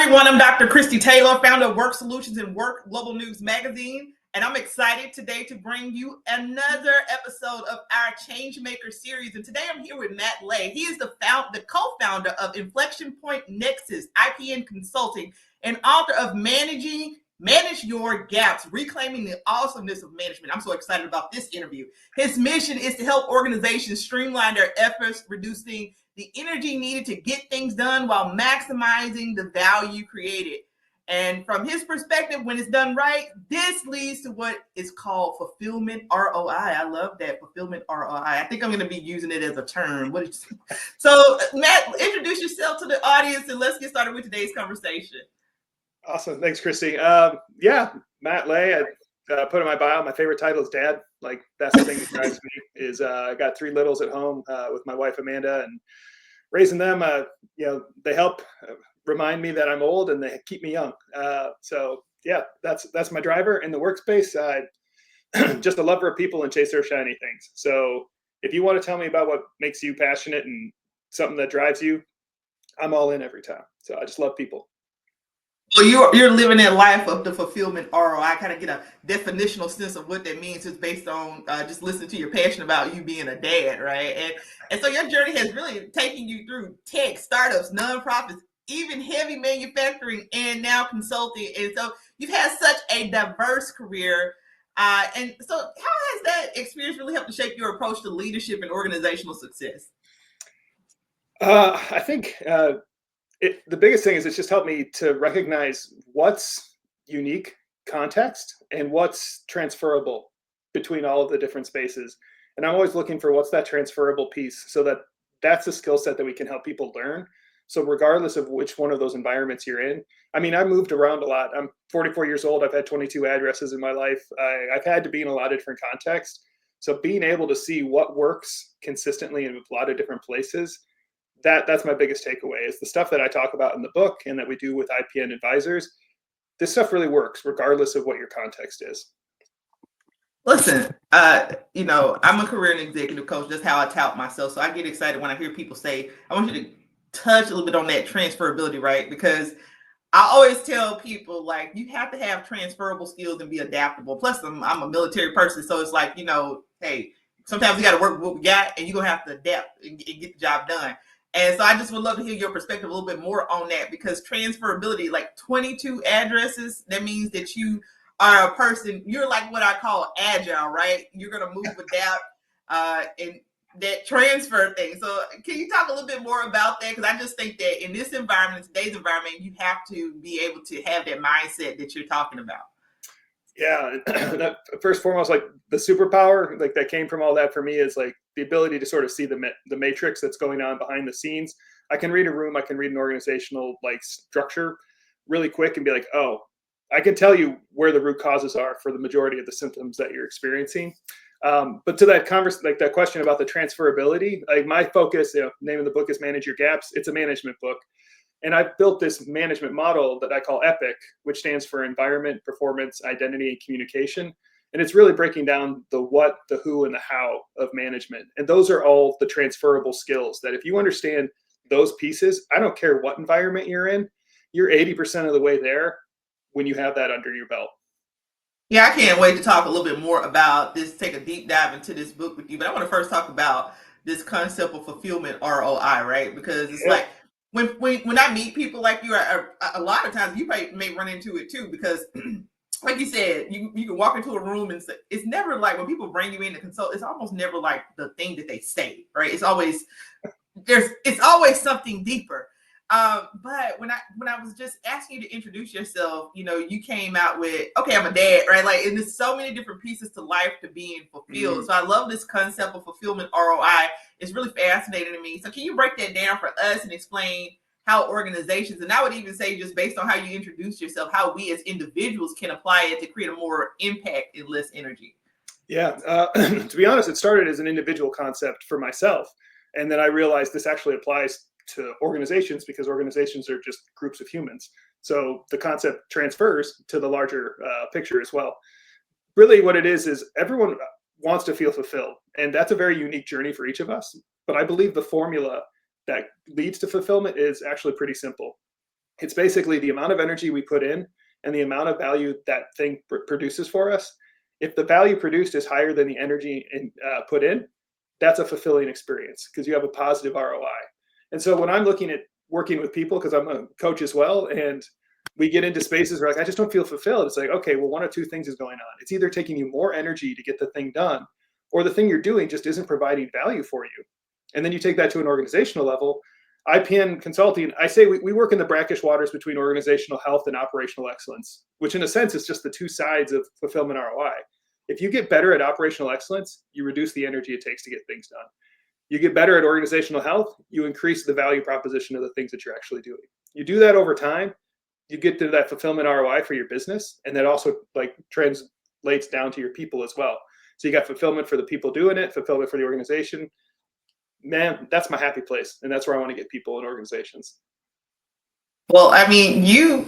everyone. I'm Dr. Christy Taylor, founder of Work Solutions and Work Global News Magazine. And I'm excited today to bring you another episode of our Changemaker series. And today I'm here with Matt Ley. He is the co-founder of Inflection Point Nexus, IPN Consulting, and author of Manage Your Gaps, Reclaiming the Awesomeness of Management. I'm so excited about this interview. His mission is to help organizations streamline their efforts, reducing the energy needed to get things done while maximizing the value created. And from his perspective, when it's done right, this leads to what is called Fulfillment ROI. I love that, Fulfillment ROI. I think I'm going to be using it as a term. So, Matt, introduce yourself to the audience and let's get started with today's conversation. Awesome. Thanks, Christy. Matt Ley. I put in my bio, my favorite title is Dad. Like, that's the thing that drives me is I got 3 littles at home with my wife, Amanda, and raising them, they help remind me that I'm old and they keep me young. That's my driver. In the workspace, just a lover of people and chase their shiny things. So if you want to tell me about what makes you passionate and something that drives you, I'm all in every time. So I just love people. Well, you're living that life of the Fulfillment ROI. I kind of get a definitional sense of what that means. It's based on just listening to your passion about you being a dad, right? And so your journey has really taken you through tech, startups, nonprofits, even heavy manufacturing, and now consulting. And so you've had such a diverse career. And so how has that experience really helped to shape your approach to leadership and organizational success? I think the biggest thing is it's just helped me to recognize what's unique context and what's transferable between all of the different spaces. And I'm always looking for what's that transferable piece so that that's a skill set that we can help people learn. So regardless of which one of those environments you're in, I mean, I moved around a lot. I'm 44 years old. I've had 22 addresses in my life. I've had to be in a lot of different contexts. So being able to see what works consistently in a lot of different places, that's my biggest takeaway is the stuff that I talk about in the book and that we do with IPN advisors. This stuff really works regardless of what your context is. Listen, I'm a career and executive coach. That's how I tout myself. So I get excited when I hear people say, I want you to touch a little bit on that transferability, right? Because I always tell people, like, you have to have transferable skills and be adaptable. Plus, I'm a military person. So it's like, hey, sometimes we got to work with what we got and you're going to have to adapt and get the job done. And so I just would love to hear your perspective a little bit more on that, because transferability, like 22 addresses, that means that you are a person, you're like what I call agile, right? You're going to move, adapt, and that transfer thing. So can you talk a little bit more about that? Because I just think that in this environment, in today's environment, you have to be able to have that mindset that you're talking about. Yeah, that, first and foremost, like the superpower, like that came from all that for me is like the ability to sort of see the matrix that's going on behind the scenes. I can read a room, I can read an organizational like structure really quick and be like, oh, I can tell you where the root causes are for the majority of the symptoms that you're experiencing. But to that that question about the transferability, like my focus, name of the book is Manage Your Gaps. It's a management book. And I've built this management model that I call EPIC, which stands for Environment, Performance, Identity, and Communication. And it's really breaking down the what, the who, and the how of management. And those are all the transferable skills that if you understand those pieces, I don't care what environment you're in, you're 80% of the way there when you have that under your belt. Yeah, I can't wait to talk a little bit more about this, take a deep dive into this book with you. But I want to first talk about this concept of fulfillment ROI, right? Because it's like, when I meet people like you, a lot of times you may run into it too, because like you said, you can walk into a room and it's never like when people bring you in to consult, it's almost never like the thing that they say, right? It's always something deeper. But when I was just asking you to introduce yourself, you came out with, okay, I'm a dad, right? Like, and there's so many different pieces to life to being fulfilled. Mm-hmm. So I love this concept of fulfillment ROI. It's really fascinating to me. So can you break that down for us and explain how organizations, and I would even say just based on how you introduce yourself, how we as individuals can apply it to create a more impact and less energy? Yeah, to be honest, it started as an individual concept for myself. And then I realized this actually applies to organizations because organizations are just groups of humans. So the concept transfers to the larger picture as well. Really what it is everyone wants to feel fulfilled. And that's a very unique journey for each of us. But I believe the formula that leads to fulfillment is actually pretty simple. It's basically the amount of energy we put in and the amount of value that thing produces for us. If the value produced is higher than the energy put in, that's a fulfilling experience because you have a positive ROI. And so when I'm looking at working with people, because I'm a coach as well, and we get into spaces where like, I just don't feel fulfilled. It's like, okay, well, one of two things is going on. It's either taking you more energy to get the thing done, or the thing you're doing just isn't providing value for you. And then you take that to an organizational level. IPN Consulting, I say we work in the brackish waters between organizational health and operational excellence, which in a sense is just the two sides of fulfillment ROI. If you get better at operational excellence, you reduce the energy it takes to get things done. You get better at organizational health, you increase the value proposition of the things that you're actually doing. You do that over time, you get to that fulfillment ROI for your business, and that also like translates down to your people as well. So you got fulfillment for the people doing it, fulfillment for the organization. Man, that's my happy place, and that's where I want to get people in organizations. Well, I mean, you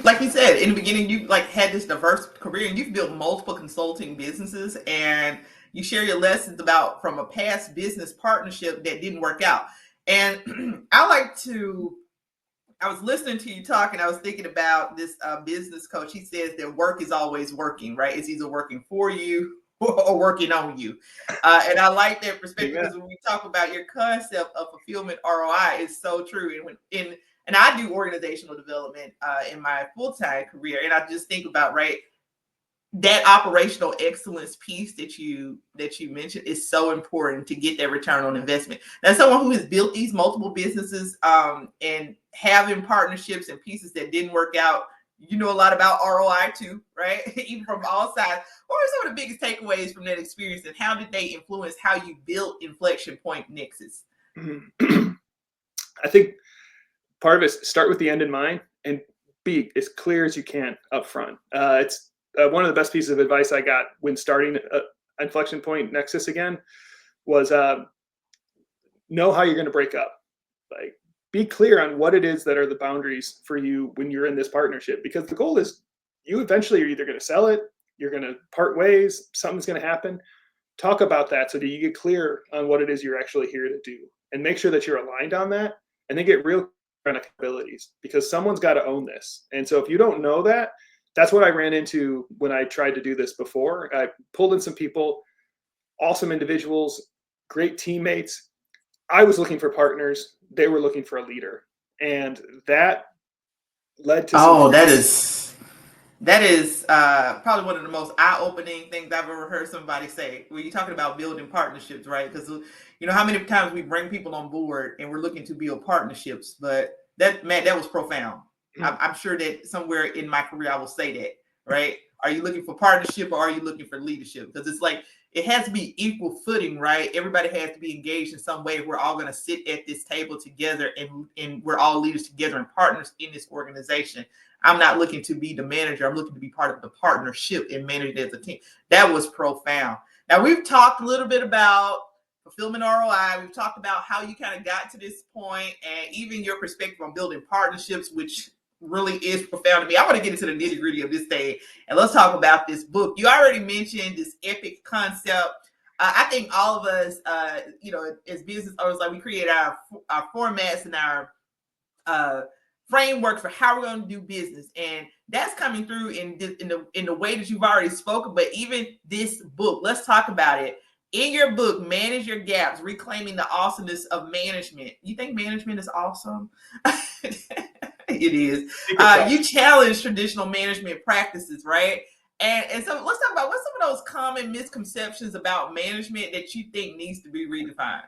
like you said in the beginning, you like had this diverse career, and you've built multiple consulting businesses, and you share your lessons about from a past business partnership that didn't work out. And I was listening to you talk, and I was thinking about this business coach. He says that work is always working, right? It's either working for you or working on you. And I like that perspective because when we talk about your concept of fulfillment ROI, it's so true. And I do organizational development in my full-time career. And I just think about, right, that operational excellence piece that you mentioned is so important to get that return on investment. Now, someone who has built these multiple businesses and having partnerships and pieces that didn't work out, you know a lot about ROI too, right? Even from all sides. What are some of the biggest takeaways from that experience, and how did they influence how you built Inflection Point Nexus? I think part of it is start with the end in mind and be as clear as you can up front. It's one of the best pieces of advice I got when starting Inflection Point Nexus again was know how you're going to break up. Like, be clear on what it is that are the boundaries for you when you're in this partnership, because the goal is you eventually are either going to sell it, you're going to part ways, something's going to happen. Talk about that so that you get clear on what it is you're actually here to do, and make sure that you're aligned on that, and then get real clear on accountabilities, because someone's got to own this. And so if you don't know that, that's what I ran into when I tried to do this before. I pulled in some people, awesome individuals, great teammates. I was looking for partners. They were looking for a leader. And that led to that is probably one of the most eye-opening things I've ever heard somebody say. When you're talking about building partnerships, right? Because you know how many times we bring people on board and we're looking to build partnerships, but that was profound. I'm sure that somewhere in my career I will say that, right? Are you looking for partnership or are you looking for leadership? Because it's like it has to be equal footing, right? Everybody has to be engaged in some way. We're all going to sit at this table together, and we're all leaders together and partners in this organization. I'm not looking to be the manager. I'm looking to be part of the partnership and manage it as a team. That was profound. Now, we've talked a little bit about fulfillment ROI. We've talked about how you kind of got to this point, and even your perspective on building partnerships, which really is profound to me. I want to get into the nitty-gritty of this thing, and let's talk about this book. You already mentioned this epic concept. I think all of us, as business owners, like we create our formats and our framework for how we're going to do business, and that's coming through in the way that you've already spoken. But even this book, let's talk about it. In your book, Manage Your Gaps, Reclaiming the Awesomeness of Management. You think management is awesome? It is. You challenge traditional management practices, right? And so let's talk about what's some of those common misconceptions about management that you think needs to be redefined.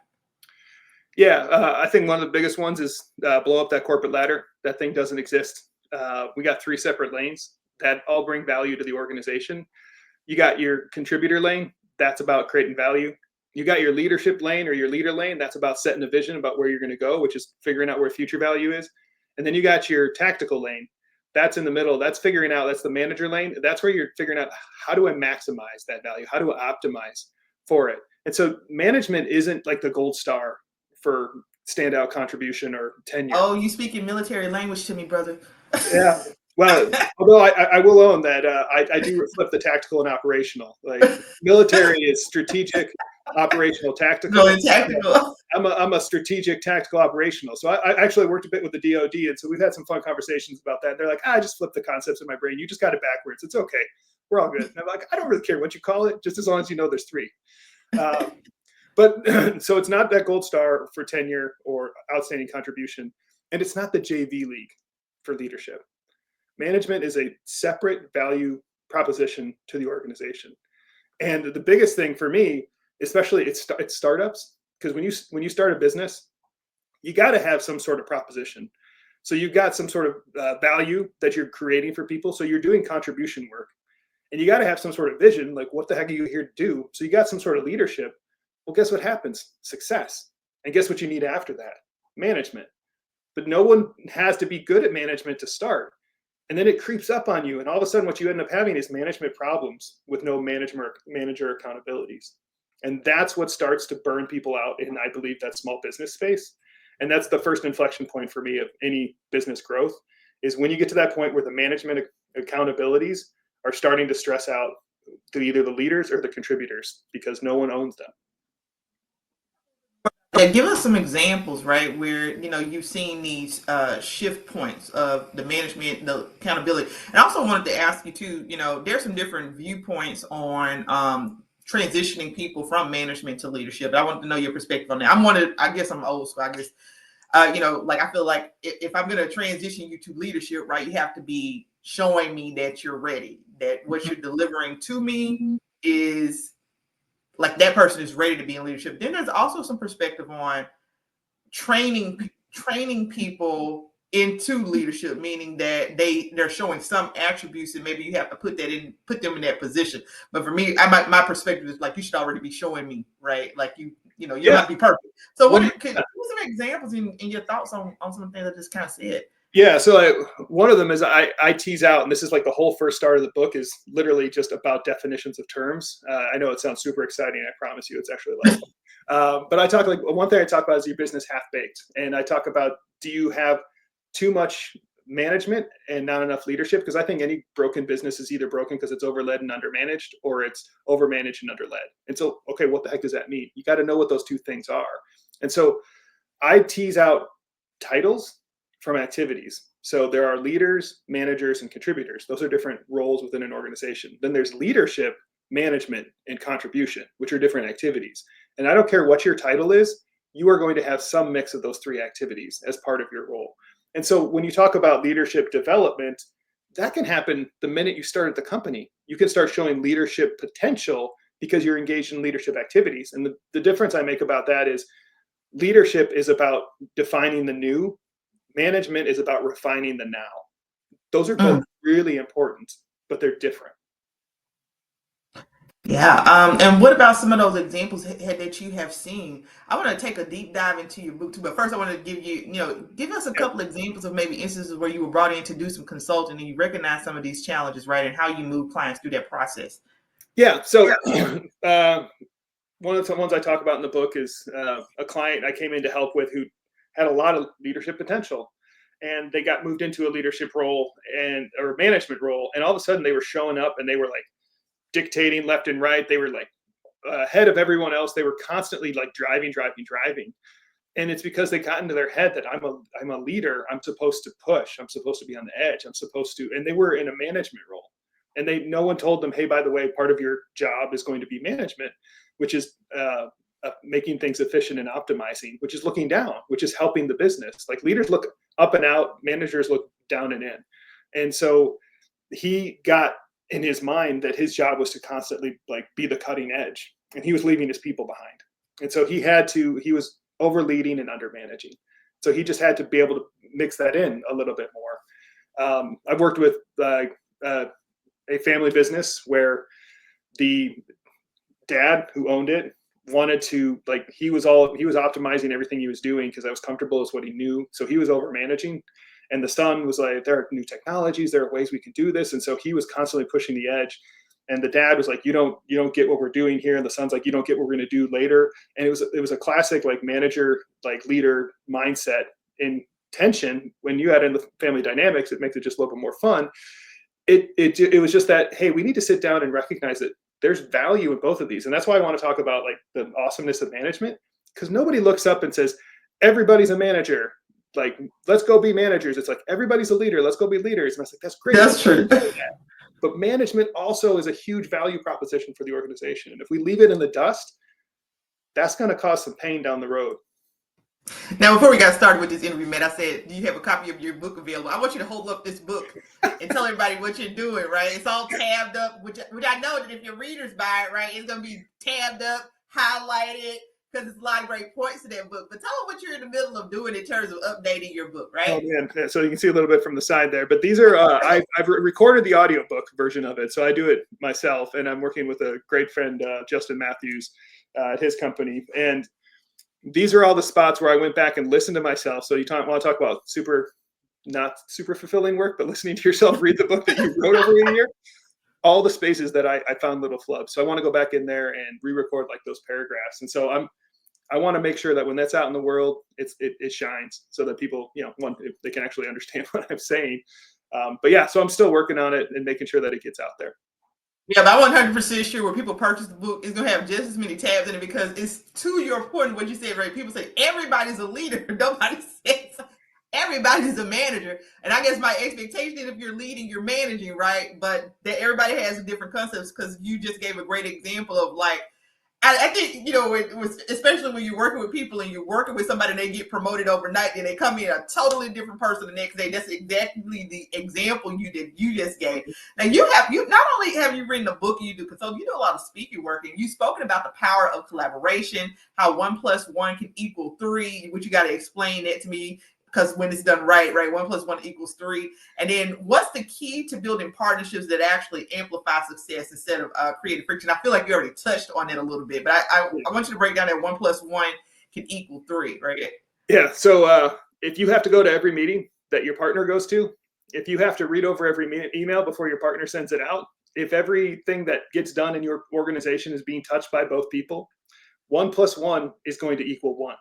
Yeah, I think one of the biggest ones is blow up that corporate ladder. That thing doesn't exist. We got 3 separate lanes that all bring value to the organization. You got your contributor lane. That's about creating value. You got your leadership lane or your leader lane. That's about setting a vision about where you're going to go, which is figuring out where future value is. And then you got your tactical lane. That's in the middle. That's figuring out, that's the manager lane. That's where you're figuring out, how do I maximize that value? How do I optimize for it? And so management isn't like the gold star for standout contribution or tenure. Oh, you speaking military language to me, brother. Yeah. Well, although I will own that I do flip the tactical and operational. Like, military is strategic, operational tactical. Going tactical. I'm a strategic tactical operational. So I actually worked a bit with the DoD, and so we've had some fun conversations about that. They're like, I just flipped the concepts in my brain. You just got it backwards. It's okay. We're all good. And I'm like, I don't really care what you call it, just as long as you know there's three. But so it's not that gold star for tenure or outstanding contribution, and it's not the JV league for leadership. Management is a separate value proposition to the organization. And the biggest thing for me, especially it's startups, because when you start a business, you got to have some sort of proposition. So you've got some sort of value that you're creating for people. So you're doing contribution work, and you got to have some sort of vision, like what the heck are you here to do? So you got some sort of leadership. Well, guess what happens? Success. And guess what you need after that? Management. But no one has to be good at management to start. And then it creeps up on you. And all of a sudden, what you end up having is management problems with no manager accountabilities. And that's what starts to burn people out in, I believe, that small business space. And that's the first inflection point for me of any business growth, is when you get to that point where the management accountabilities are starting to stress out to either the leaders or the contributors, because no one owns them. Yeah, give us some examples, right, where you've seen these shift points of the management, the accountability. And I also wanted to ask you too. There's some different viewpoints on transitioning people from management to leadership. I wanted to know your perspective on that. I guess I'm old school. I guess like I feel like if I'm going to transition you to leadership, right, you have to be showing me that you're ready, that what you're delivering to me is like that person is ready to be in leadership. Then there's also some perspective on training people into leadership, meaning that they're showing some attributes and maybe you have to put them in that position. But for me, my perspective is like, you should already be showing me, right? Like you don't have to be perfect. So what some examples in your thoughts on some things I just kind of said? Yeah, so one of them is I tease out, and this is like the whole first start of the book is literally just about definitions of terms. I know it sounds super exciting. I promise you, it's actually less fun. But I talk like one thing I talk about is your business half baked, and I talk about, do you have too much management and not enough leadership? Because I think any broken business is either broken because it's overled and undermanaged, or it's overmanaged and underled. And so, okay, what the heck does that mean? You got to know what those two things are. And so I tease out titles from activities. So there are leaders, managers, and contributors. Those are different roles within an organization. Then there's leadership, management, and contribution, which are different activities. And I don't care what your title is, you are going to have some mix of those three activities as part of your role. And so when you talk about leadership development, that can happen the minute you start at the company. You can start showing leadership potential because you're engaged in leadership activities. And the difference I make about that is leadership is about defining the new. Management is about refining the now. Those are both really important, but they're different. Yeah. And what about some of those examples that you have seen? I want to take a deep dive into your book too, but first I want to give us a couple examples of maybe instances where you were brought in to do some consulting and you recognize some of these challenges, right? And how you move clients through that process. Yeah. So one of the ones I talk about in the book is a client I came in to help with who had a lot of leadership potential, and they got moved into a leadership role or management role. And all of a sudden they were showing up and they were like dictating left and right. They were like ahead of everyone else. They were constantly like driving. And it's because they got into their head that I'm a leader. I'm supposed to push. I'm supposed to be on the edge. And they were in a management role, and no one told them, hey, by the way, part of your job is going to be management, which is making things efficient and optimizing, which is looking down, which is helping the business. Like leaders look up and out, managers look down and in. And so he got in his mind that his job was to constantly like be the cutting edge, and he was leaving his people behind. And so he was over leading and under managing. So he just had to be able to mix that in a little bit more. I've worked with a family business where the dad who owned it wanted to, like, he was optimizing everything he was doing because that was comfortable, is what he knew. So he was over managing, and the son was like, there are new technologies, there are ways we can do this. And so he was constantly pushing the edge, and the dad was like, you don't get what we're doing here. And the son's like, you don't get what we're going to do later. And it was a classic like manager, like leader mindset in tension. When you add in the family dynamics, it makes it just a little bit more fun. It was just that, hey, we need to sit down and recognize that there's value in both of these. And that's why I want to talk about like the awesomeness of management, because nobody looks up and says, everybody's a manager. Like, let's go be managers. It's like, everybody's a leader. Let's go be leaders. And I was like, that's great. That's true. But management also is a huge value proposition for the organization. And if we leave it in the dust, that's going to cause some pain down the road. Now, before we got started with this interview, Matt, I said, do you have a copy of your book available? I want you to hold up this book and tell everybody what you're doing, right? It's all tabbed up, which I know that if your readers buy it, right, it's going to be tabbed up, highlighted, because there's a lot of great points to that book. But tell them what you're in the middle of doing in terms of updating your book, right? Oh, man. So you can see a little bit from the side there. But these are, I've recorded the audiobook version of it. So I do it myself. And I'm working with a great friend, Justin Matthews, at his company. And these are all the spots where I went back and listened to myself. So you want to talk about not super fulfilling work, but listening to yourself read the book that you wrote over a year. All the spaces that I found little flubs. So I want to go back in there and re-record like those paragraphs. And so I want to make sure that when that's out in the world, it shines so that people, if they can actually understand what I'm saying. But yeah, so I'm still working on it and making sure that it gets out there. Yeah, but I'm 100% sure when people purchase the book, it's going to have just as many tabs in it, because it's to your point, what you said, right? People say everybody's a leader. Nobody says everybody's a manager. And I guess my expectation is if you're leading, you're managing, right? But that everybody has different concepts, because you just gave a great example of like, I think, it was, especially when you're working with people and you're working with somebody and they get promoted overnight and they come in a totally different person the next day. That's exactly the example you just gave. Now you not only have you written a book, you do consulting, you do a lot of speaking work, and you've spoken about the power of collaboration, how 1 + 1 can equal 3, which you got to explain that to me. Because when it's done right, 1 + 1 = 3. And then what's the key to building partnerships that actually amplify success instead of creating friction? I feel like you already touched on it a little bit, but I want you to break down that 1 + 1 can equal 3, right? Yeah. So if you have to go to every meeting that your partner goes to, if you have to read over every email before your partner sends it out, if everything that gets done in your organization is being touched by both people, 1 + 1 is going to equal 1.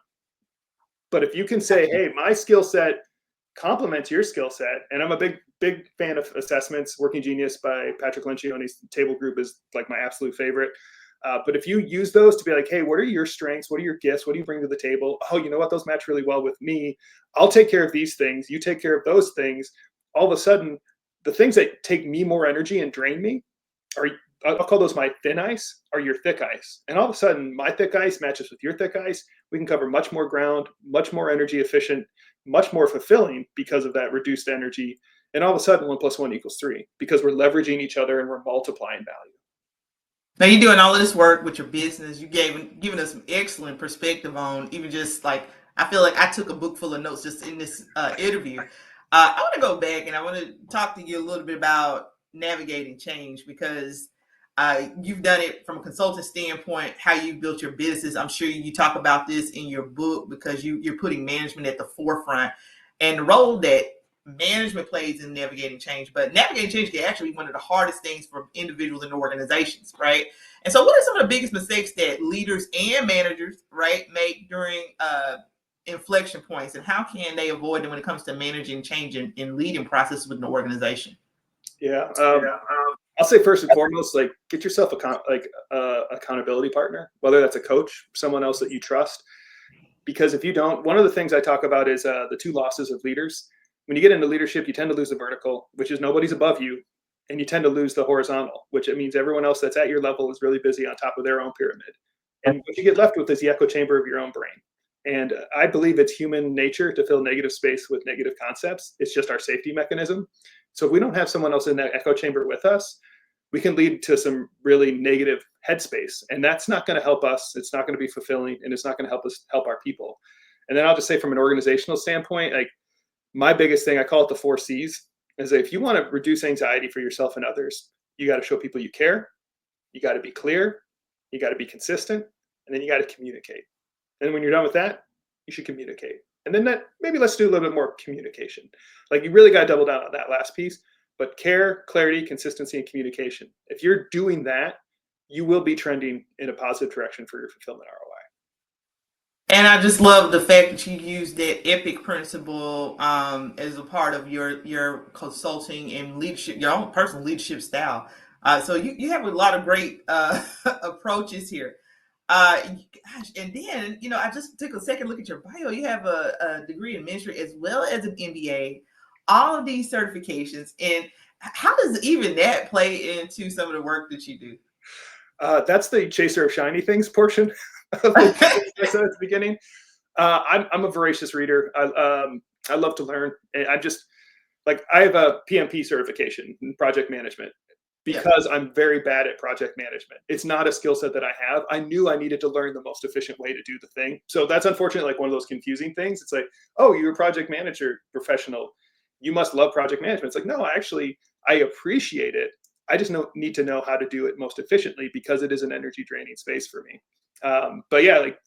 But if you can say, hey, my skill set complements your skill set, and I'm a big fan of assessments. Working Genius by Patrick Lencioni's table group is like my absolute favorite. But if you use those to be like, hey, what are your strengths? What are your gifts? What do you bring to the table? Oh, you know what? Those match really well with me. I'll take care of these things. You take care of those things. All of a sudden, the things that take me more energy and drain me I'll call those my thin ice, are your thick ice. And all of a sudden, my thick ice matches with your thick ice. We can cover much more ground, much more energy efficient, much more fulfilling because of that reduced energy. And all of a sudden, 1 + 1 = 3, because we're leveraging each other and we're multiplying value. Now you're doing all of this work with your business. You given us some excellent perspective on even just like, I feel like I took a book full of notes just in this interview. I want to go back and I want to talk to you a little bit about navigating change, because you've done it from a consultant standpoint, how you built your business. I'm sure you talk about this in your book, because you're putting management at the forefront and the role that management plays in navigating change. But navigating change can actually be one of the hardest things for individuals and organizations, right? And so what are some of the biggest mistakes that leaders and managers, right, make during inflection points, and how can they avoid them when it comes to managing change and leading processes with an organization? Yeah. I'll say first and foremost, like, get yourself accountability partner, whether that's a coach, someone else that you trust. Because if you don't, one of the things I talk about is the 2 losses of leaders. When you get into leadership, you tend to lose the vertical, which is nobody's above you, and you tend to lose the horizontal, which it means everyone else that's at your level is really busy on top of their own pyramid. And what you get left with is the echo chamber of your own brain. And I believe it's human nature to fill negative space with negative concepts. It's just our safety mechanism. So if we don't have someone else in that echo chamber with us, we can lead to some really negative headspace. And that's not going to help us. It's not going to be fulfilling, and it's not going to help us help our people. And then I'll just say, from an organizational standpoint, like, my biggest thing, I call it the 4 C's, is that if you want to reduce anxiety for yourself and others, you got to show people you care. You got to be clear. You got to be consistent. And then you got to communicate. And when you're done with that, you should communicate. And then maybe let's do a little bit more communication. Like, you really got to double down on that last piece. But care, clarity, consistency, and communication. If you're doing that, you will be trending in a positive direction for your fulfillment ROI. And I just love the fact that you use that EPIC principle as a part of your consulting and leadership, your own personal leadership style. So you have a lot of great approaches here. Gosh, and then, I just took a second look at your bio. You have a degree in ministry as well as an MBA, all of these certifications. And how does even that play into some of the work that you do? That's the chaser of shiny things portion of the I said at the beginning. I'm a voracious reader. I love to learn. And I'm just like, I have a PMP certification in project management because I'm very bad at project management. It's not a skill set that I have. I knew I needed to learn the most efficient way to do the thing. So that's unfortunately like one of those confusing things. It's like, oh, you're a project manager professional, you must love project management. It's like, no, I appreciate it. I just need to know how to do it most efficiently because it is an energy draining space for me. But yeah, like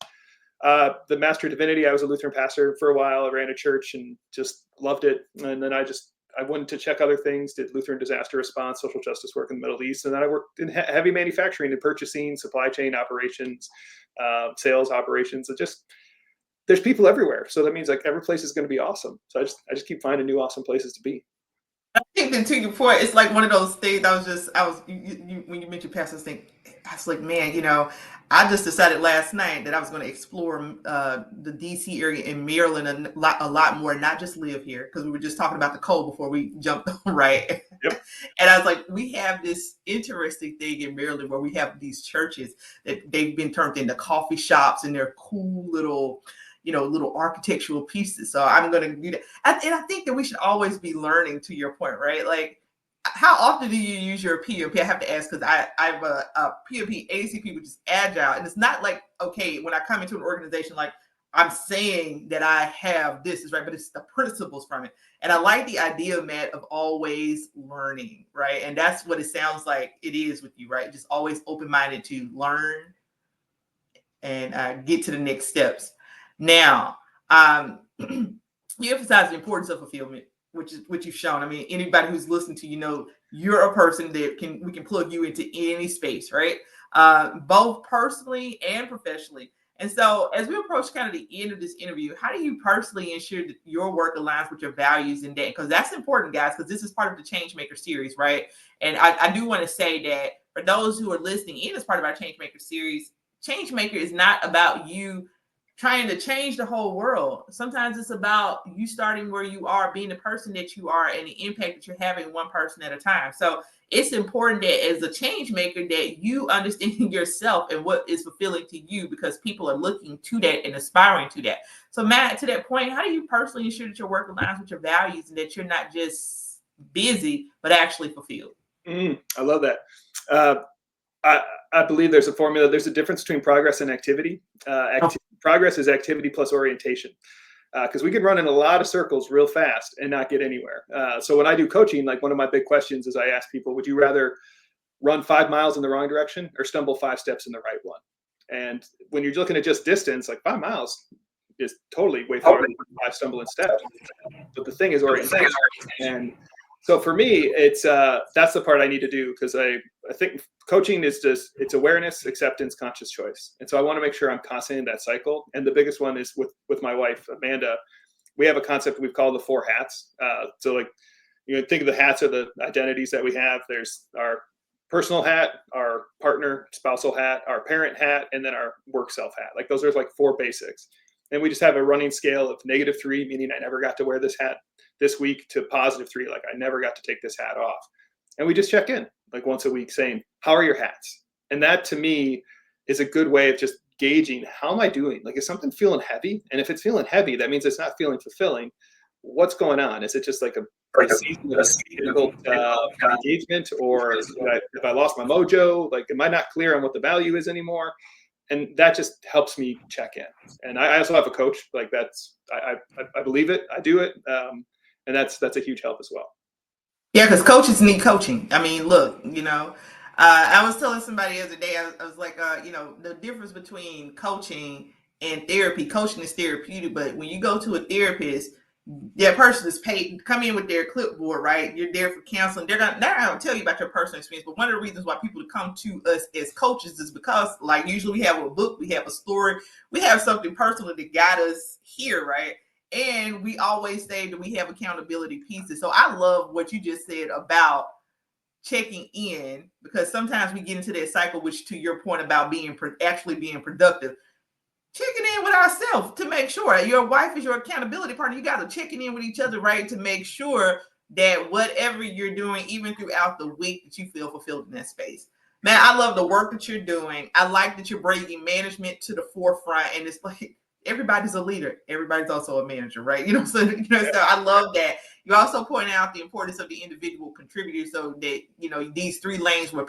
the Master of Divinity, I was a Lutheran pastor for a while. I ran a church and just loved it. And then I went to check other things, did Lutheran disaster response, social justice work in the Middle East. And then I worked in heavy manufacturing and purchasing, supply chain operations, sales operations. There's people everywhere. So that means like every place is going to be awesome. So I just keep finding new awesome places to be. I think that to your point, it's like one of those things. When you mentioned pastor, I was like, man, I just decided last night that I was going to explore the DC area in Maryland a lot more, not just live here, because we were just talking about the cold before we jumped on, right? Yep. And I was like, we have this interesting thing in Maryland where we have these churches that they've been turned into coffee shops, and they're cool little architectural pieces. So I'm going to do that. And I think that we should always be learning, to your point, right? Like, how often do you use your PMP? I have to ask, because I have a PMP ACP, which is agile. And it's not like, okay, when I come into an organization, like I'm saying that I have this is right, but it's the principles from it. And I like the idea, Matt, of always learning, right? And that's what it sounds like it is with you, right? Just always open-minded to learn and get to the next steps. Now, you emphasize the importance of fulfillment, which you've shown. I mean, anybody who's listening to you're a person that we can plug you into any space, right? Both personally and professionally. And so, as we approach kind of the end of this interview, how do you personally ensure that your work aligns with your values and that? Because that's important, guys, because this is part of the Changemaker series, right? And I do want to say that for those who are listening in as part of our Changemaker series, Changemaker is not about you trying to change the whole world. Sometimes it's about you starting where you are, being the person that you are, and the impact that you're having one person at a time. So it's important that as a change maker that you understand yourself and what is fulfilling to you, because people are looking to that and aspiring to that. So Matt, to that point, how do you personally ensure that your work aligns with your values and that you're not just busy, but actually fulfilled? I love that. I believe there's a formula. There's a difference between progress and activity. Progress is activity plus orientation, because we can run in a lot of circles real fast and not get anywhere. So when I do coaching, like one of my big questions is I ask people, would you rather run 5 miles in the wrong direction or stumble 5 steps in the right one? And when you're looking at just distance, like 5 miles is totally way farther than 5 stumbling steps. But the thing is orientation. And so for me, it's that's the part I need to do, because I think coaching is just, it's awareness, acceptance, conscious choice. And so I want to make sure I'm constantly in that cycle. And the biggest one is with my wife, Amanda. We have a concept we've called the 4 hats. So like, think of the hats are the identities that we have. There's our personal hat, our partner, spousal hat, our parent hat, and then our work self hat. Like those are like 4 basics. And we just have a running scale of -3, meaning I never got to wear this hat this week, to +3, like I never got to take this hat off. And we just check in like once a week saying, how are your hats? And that to me is a good way of just gauging, how am I doing? Like, is something feeling heavy? And if it's feeling heavy, that means it's not feeling fulfilling. What's going on? Is it just like a season of difficult engagement, or if I lost my mojo? Like, am I not clear on what the value is anymore? And that just helps me check in. And I also have a coach. Like that's, I believe it, I do it. And that's a huge help as well. Yeah, because coaches need coaching. I mean, look, I was telling somebody the other day, I was like, the difference between coaching and therapy. Coaching is therapeutic, but when you go to a therapist, that person is paid, come in with their clipboard, right? You're there for counseling. They're not gonna tell you about your personal experience, but one of the reasons why people come to us as coaches is because, like, usually we have a book, we have a story, we have something personal that got us here, right? And we always say that we have accountability pieces. So I love what you just said about checking in, because sometimes we get into that cycle, which to your point about actually being productive, checking in with ourselves to make sure your wife is your accountability partner. You guys are checking in with each other, right? To make sure that whatever you're doing, even throughout the week, that you feel fulfilled in that space. Man, I love the work that you're doing. I like that you're bringing management to the forefront, and it's like everybody's a leader. Everybody's also a manager, right? So I love that. You also point out the importance of the individual contributor, so that these 3 lanes where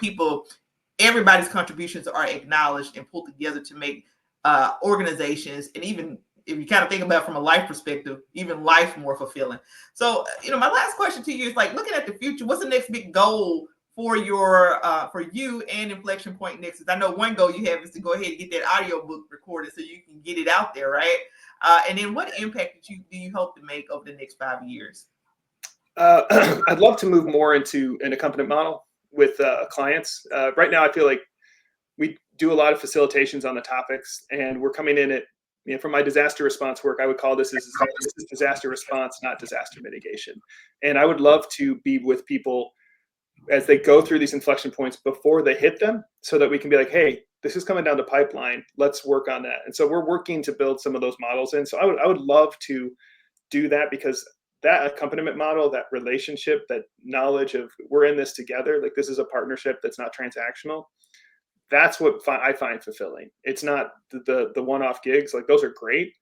everybody's contributions are acknowledged and pulled together to make organizations, and even if you kind of think about it from a life perspective, even life more fulfilling. So, my last question to you is, like, looking at the future, what's the next big goal for you and Inflection Point Nexus? I know one goal you have is to go ahead and get that audio book recorded so you can get it out there, right? And then what impact do you hope to make over the next 5 years? I'd love to move more into an accompaniment model with clients. Right now, I feel like we do a lot of facilitations on the topics, and we're coming in at, from my disaster response work, I would call this is disaster response, not disaster mitigation. And I would love to be with people as they go through these inflection points before they hit them, so that we can be like, hey, this is coming down the pipeline. Let's work on that. And so we're working to build some of those models in. So I would love to do that, because that accompaniment model, that relationship, that knowledge of we're in this together, like this is a partnership that's not transactional. That's what I find fulfilling. It's not the one-off gigs. Like, those are great.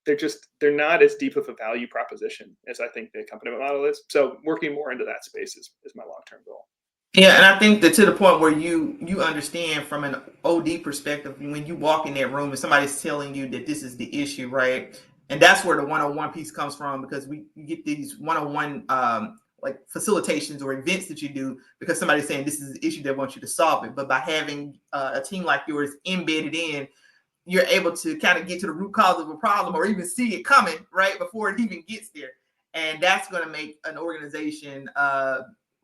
They're not as deep of a value proposition as I think the accompaniment model is. So working more into that space is my long-term goal. Yeah, and I think that to the point where you understand from an OD perspective, when you walk in that room and somebody's telling you that this is the issue, right? And that's where the one-on-one piece comes from, because you get these one-on-one like facilitations or events that you do because somebody's saying this is the issue, they want you to solve it. But by having a team like yours embedded in, you're able to kind of get to the root cause of a problem, or even see it coming right before it even gets there. And that's going to make an organization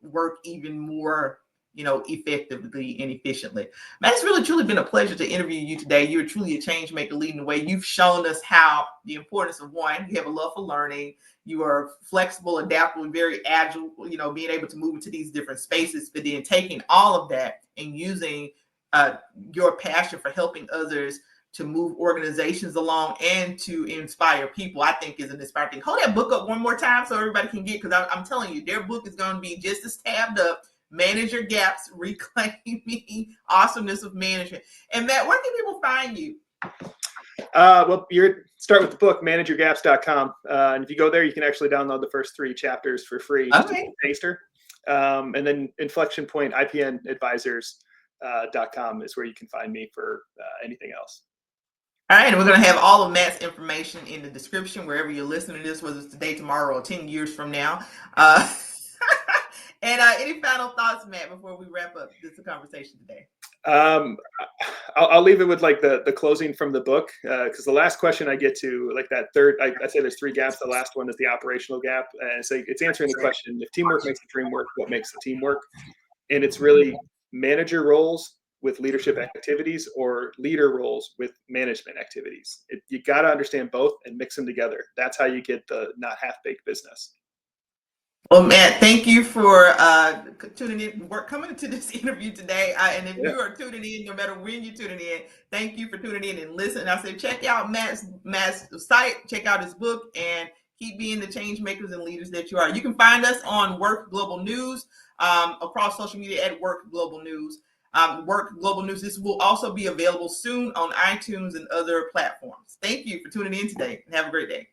work even more, effectively and efficiently. Man, it's really truly been a pleasure to interview you today. You're truly a change maker leading the way. You've shown us how the importance of, one, you have a love for learning. You are flexible, adaptable, and very agile, being able to move into these different spaces, but then taking all of that and using your passion for helping others to move organizations along and to inspire people, I think is an inspiring thing. Hold that book up one more time so everybody can get, because I'm telling you, their book is going to be just as tabbed up. Manage Your Gaps, Reclaiming Awesomeness of Management. And Matt, where can people find you? Well, start with the book, manageyourgaps.com. And if you go there, you can actually download the first 3 chapters for free. Okay. Taster. And then Inflection Point IPN Advisors.com is where you can find me for anything else. All right, and we're going to have all of Matt's information in the description wherever you're listening to this, whether it's today, tomorrow, or 10 years from now. And any final thoughts, Matt, before we wrap up this conversation today? I'll leave it with like the closing from the book, because the last question I get to, like that third, I say there's 3 gaps. The last one is the operational gap, and it's answering the question: if teamwork makes the dream work, what makes the team work? And it's really manager roles with leadership activities, or leader roles with management activities. You got to understand both and mix them together. That's how you get the not half-baked business. Well, Matt, thank you for tuning in, coming into this interview today. And if you are tuning in, no matter when you're tuning in, thank you for tuning in and listening. I say, check out Matt's site, check out his book, and keep being the change makers and leaders that you are. You can find us on Work Global News, across social media at Work Global News. Work Global News. This will also be available soon on iTunes and other platforms. Thank you for tuning in today, and have a great day.